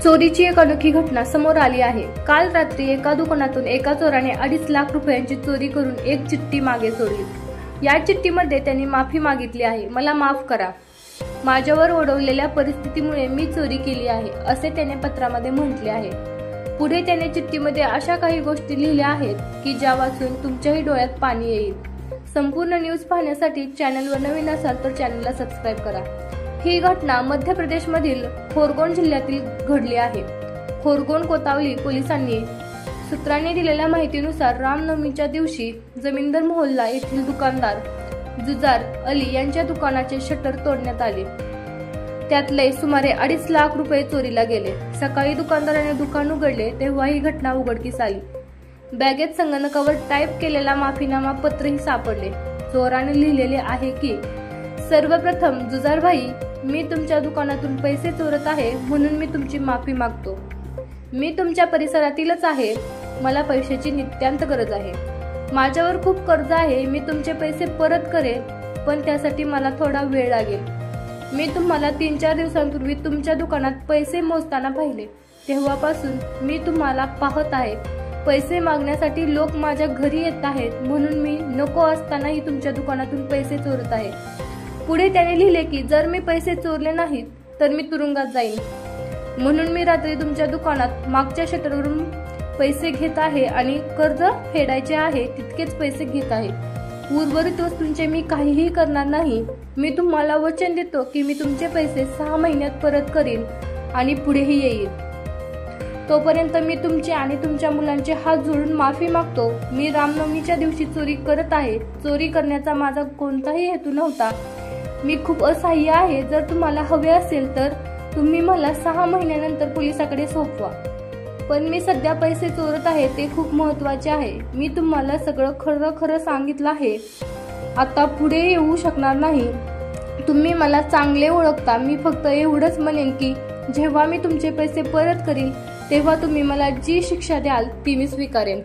चोरीची एक अनोखी घटना समोर आली आहे। काल रात्री एका दुकानातून एका चोराने 2.5 लाख रुपयांची चोरी करून एक चिठ्ठी मागे सोडली। या चिठ्ठीमध्ये त्यांनी माफी मागितली आहे। मला माफ करा, माझ्यावर ओढवलेल्या परिस्थितीमुळे मी चोरी केली आहे, असे त्याने पत्रामध्ये म्हटले आहे। पुढे त्याने चिठ्ठीमध्ये अशा काही गोष्टी लिहिल्या आहेत की ज्या वाचून तुमच्याही डोळ्यात पाणी येईल। संपूर्ण न्यूज पाहण्यासाठी चॅनलवर नवीन असाल तर चॅनलला सबस्क्राइब करा। ही घटना मध्य प्रदेशमधील खरगोन जिल्ह्यातील घडली आहे। खरगोन कोतवाली पोलिसांनी सूत्रांनी दिलेल्या माहितीनुसार रामनवमीच्या दिवशी जमींदर मोहल्ला येथील दुकानदार जुजार अली यांच्या दुकानाचे शटर तोडण्यात आले। त्यातले सुमारे 2.5 लाख रुपये चोरीला गेले। सकाळी दुकानदाराने दुकान उघडले तेव्हा ही घटना उघडकीस आली। बॅगेत संगणकावर टाईप केलेला माफीनामा पत्रही सापडले। चोराने लिहिलेले आहे की, सर्वप्रथम जुजार भाई, मी तुमच्या दुकानातून पैसे चोरत आहे म्हणून मी तुमची माफी मागतो। मी तुमच्या परिसरातीलच आहे, मला पैशाची नित्यांत गरज आहे। माझ्यावर खूप कर्ज आहे, मी तुमचे पैसे परत करेन, पण त्यासाठी मला थोडा वेळ लागेल। मी तुम्हाला 3-4 दिवसांपूर्वी तुमच्या दुकानात पैसे मोजताना पाहिले, तेव्हापासून मी तुम्हाला पाहत आहे। पैसे मागण्यासाठी लोक माझ्या घरी येत आहेत म्हणून मी नको असतानाही तुमच्या दुकानातून पैसे चोरत आहे। पुढे त्याने लिहिले की जर मी पैसे चोरले नाहीत तर मी तुरुंगात जाईन, म्हणून मी रात्री तुमच्या दुकानात मागच्या शटरवरून पैसे घेत आहे आणि कर्ज फेडायचे आहे तितकेच पैसे घेत आहे। उर्वरित वस्तूंचे मी काहीही करणार नाही। मी तुम्हाला वचन देतो की मी तुमचे पैसे 6 महिन्यात परत करीन आणि पुढेही येईल। तोपर्यंत मी तुमचे आणि तुमच्या मुलांचे हात जोडून माफी मागतो। मी रामनवमीच्या दिवशी चोरी करत आहे। चोरी करण्याचा माझा कोणताही हेतू नव्हता। मी खूप असहाय्य आहे। जर तुम्हाला हवे असेल तर तुम्ही मला 6 महिन्यानंतर पोलिसाकडे सोपवा, पण मी सध्या पैसे चोरत आहे ते खूप महत्त्वाचे आहे। मी तुम्हाला सगळं खरं सांगितलं आहे, आता पुढे येऊ शकणार नाही। तुम्ही मला चांगले ओळखता। मी फक्त एवढंच म्हणेन की जेव्हा मी तुमचे पैसे परत करीन तेव्हा तुम्ही मला जी शिक्षा द्याल ती मी स्वीकारेन।